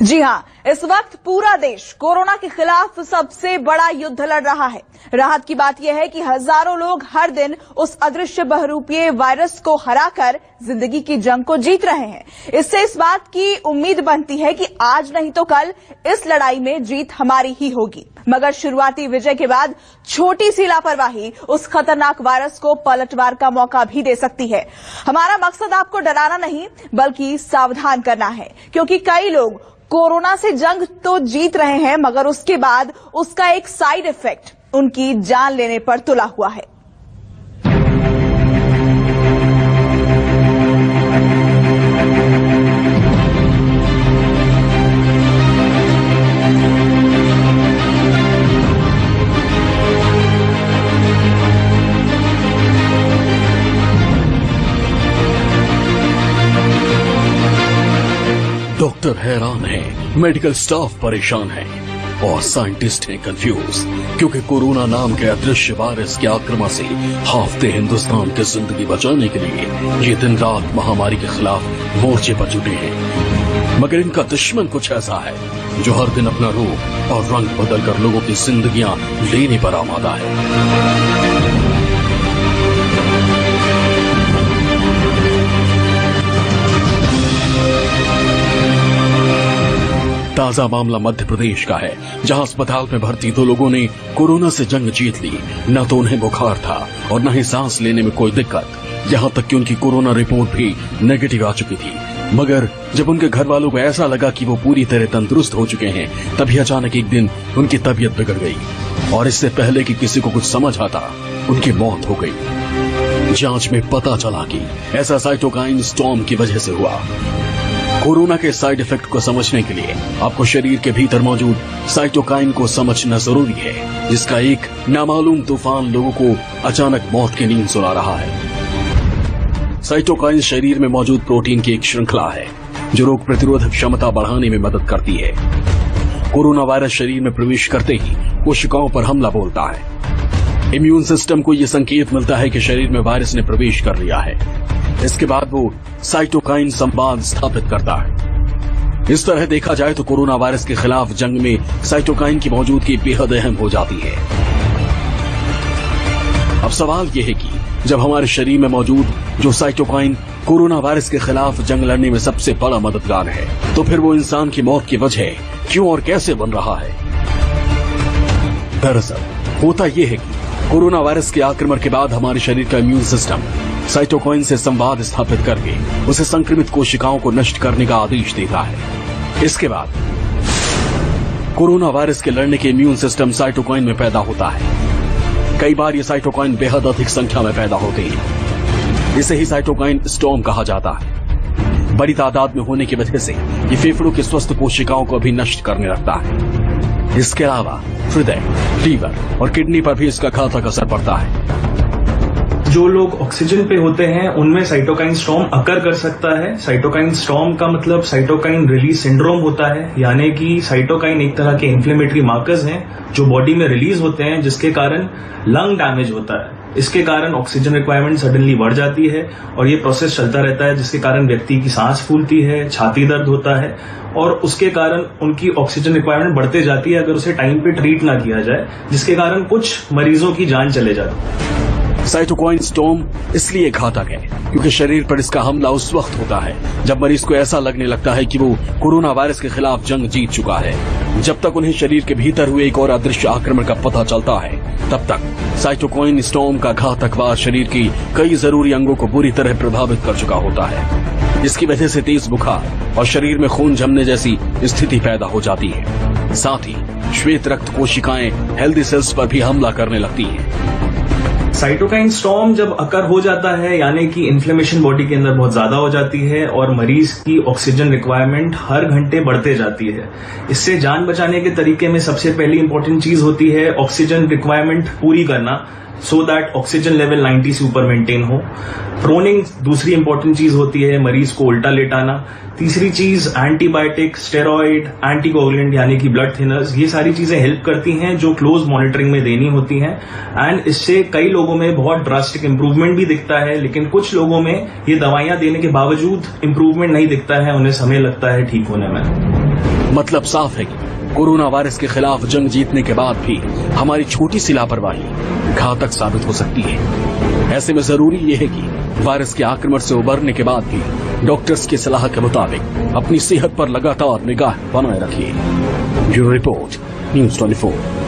जी हाँ, इस वक्त पूरा देश कोरोना के खिलाफ सबसे बड़ा युद्ध लड़ रहा है। राहत की बात यह है कि हजारों लोग हर दिन उस अदृश्य बहुरूपीय वायरस को हराकर जिंदगी की जंग को जीत रहे हैं। इससे इस बात की उम्मीद बनती है कि आज नहीं तो कल इस लड़ाई में जीत हमारी ही होगी। मगर शुरुआती विजय के बाद छोटी सी लापरवाही उस खतरनाक वायरस को पलटवार का मौका भी दे सकती है। हमारा मकसद आपको डराना नहीं बल्कि सावधान करना है, क्योंकि कई लोग कोरोना से जंग तो जीत रहे हैं मगर उसके बाद उसका एक साइड इफेक्ट उनकी जान लेने पर तुला हुआ है। डॉक्टर हैरान है, मेडिकल स्टाफ परेशान है और साइंटिस्ट हैं कंफ्यूज, क्योंकि कोरोना नाम के अदृश्य वायरस के आक्रमण से हाफते हिंदुस्तान की जिंदगी बचाने के लिए ये दिन रात महामारी के खिलाफ मोर्चे पर जुटे हैं। मगर इनका दुश्मन कुछ ऐसा है जो हर दिन अपना रूप और रंग बदलकर लोगों की जिंदगियां लेने पर आमादा है। ताजा मामला मध्य प्रदेश का है, जहां अस्पताल में भर्ती 2 लोगों ने कोरोना से जंग जीत ली। न तो उन्हें बुखार था और न ही सांस लेने में कोई दिक्कत, यहां तक कि उनकी कोरोना रिपोर्ट भी नेगेटिव आ चुकी थी। मगर जब उनके घर वालों को ऐसा लगा कि वो पूरी तरह तंदुरुस्त हो चुके हैं, तभी अचानक एक दिन उनकी तबीयत बिगड़ गई और इससे पहले कि किसी को कुछ समझ आता, उनकी मौत हो गई। जांच में पता चला कि ऐसा साइटोकाइन स्टॉर्म की वजह से हुआ। कोरोना के साइड इफेक्ट को समझने के लिए आपको शरीर के भीतर मौजूद साइटोकाइन को समझना जरूरी है, जिसका एक नामालूम तूफान लोगों को अचानक मौत की नींद सुला रहा है। साइटोकाइन शरीर में मौजूद प्रोटीन की एक श्रृंखला है जो रोग प्रतिरोधक क्षमता बढ़ाने में मदद करती है। कोरोना वायरस शरीर में प्रवेश करते ही कोशिकाओं पर हमला बोलता है। इम्यून सिस्टम को यह संकेत मिलता है कि शरीर में वायरस ने प्रवेश कर लिया है। इसके बाद वो साइटोकाइन संवाद स्थापित करता है। इस तरह देखा जाए तो कोरोना वायरस के खिलाफ जंग में साइटोकाइन की मौजूदगी बेहद अहम हो जाती है। अब सवाल यह है कि जब हमारे शरीर में मौजूद जो साइटोकाइन कोरोना वायरस के खिलाफ जंग लड़ने में सबसे बड़ा मददगार है, तो फिर वो इंसान की मौत की वजह क्यों और कैसे बन रहा है? दरअसल होता यह है कि कोरोना वायरस के आक्रमण के बाद हमारे शरीर का इम्यून सिस्टम साइटोकाइन से संवाद स्थापित करके उसे संक्रमित कोशिकाओं को नष्ट करने का आदेश देता है। इसके बाद कोरोना वायरस के लड़ने के इम्यून सिस्टम साइटोकाइन में पैदा होता है। कई बार ये साइटोकाइन बेहद अधिक संख्या में पैदा होते हैं। इसे ही साइटोकाइन स्टॉर्म कहा जाता है। बड़ी तादाद में होने की वजह से ये फेफड़ों की स्वस्थ कोशिकाओं को भी नष्ट करने लगता है। इसके अलावा हृदय, लीवर और किडनी पर भी इसका घातक असर पड़ता है। जो लोग ऑक्सीजन पे होते हैं उनमें साइटोकाइन स्टॉर्म अकर कर सकता है। साइटोकाइन स्टॉर्म का मतलब साइटोकाइन रिलीज सिंड्रोम होता है, यानी कि साइटोकाइन एक तरह के इन्फ्लेमेटरी मार्कर्स हैं जो बॉडी में रिलीज होते हैं, जिसके कारण लंग डैमेज होता है। इसके कारण ऑक्सीजन रिक्वायरमेंट सडनली बढ़ जाती है और ये प्रोसेस चलता रहता है, जिसके कारण व्यक्ति की सांस फूलती है, छाती दर्द होता है और उसके कारण उनकी ऑक्सीजन रिक्वायरमेंट बढ़ते जाती है अगर उसे टाइम पे ट्रीट ना किया जाए, जिसके कारण कुछ मरीजों की जान चले जाती है। साइटोकाइन स्टॉर्म इसलिए घातक है क्योंकि शरीर पर इसका हमला उस वक्त होता है जब मरीज को ऐसा लगने लगता है कि वो कोरोना वायरस के खिलाफ जंग जीत चुका है। जब तक उन्हें शरीर के भीतर हुए एक और अदृश्य आक्रमण का पता चलता है, तब तक साइटोकाइन स्टॉर्म का घातक वार शरीर की कई जरूरी अंगों को बुरी तरह प्रभावित कर चुका होता है। इसकी वजह से तेज बुखार और शरीर में खून जमने जैसी स्थिति पैदा हो जाती है। साथ ही श्वेत रक्त कोशिकाएं हेल्दी सेल्स पर भी हमला करने लगती हैं। साइटोकाइन स्टॉर्म जब अकर हो जाता है, यानी कि इन्फ्लेमेशन बॉडी के अंदर बहुत ज्यादा हो जाती है और मरीज की ऑक्सीजन रिक्वायरमेंट हर घंटे बढ़ते जाती है। इससे जान बचाने के तरीके में सबसे पहली इंपॉर्टेंट चीज होती है ऑक्सीजन रिक्वायरमेंट पूरी करना, सो दैट ऑक्सीजन लेवल 90 से ऊपर मेंटेन हो। प्रोनिंग दूसरी इंपॉर्टेंट चीज होती है, मरीज को उल्टा लेटाना। तीसरी चीज एंटीबायोटिक, स्टेरॉइड, एंटीकोगुलेंट यानी कि ब्लड थिनर्स, ये सारी चीजें हेल्प करती हैं जो क्लोज मॉनिटरिंग में देनी होती हैं। एंड इससे कई लोगों में बहुत ड्रास्टिक इंप्रूवमेंट भी दिखता है, लेकिन कुछ लोगों में ये दवाइयां देने के बावजूद इंप्रूवमेंट नहीं दिखता है, उन्हें समय लगता है ठीक होने में। मतलब साफ है कि कोरोना वायरस के खिलाफ जंग जीतने के बाद भी हमारी छोटी सी लापरवाही घातक साबित हो सकती है। ऐसे में जरूरी यह है कि वायरस के आक्रमण से उबरने के बाद भी डॉक्टर्स की सलाह के मुताबिक अपनी सेहत पर लगातार निगाह बनाए रखिए। Bureau report, News 24।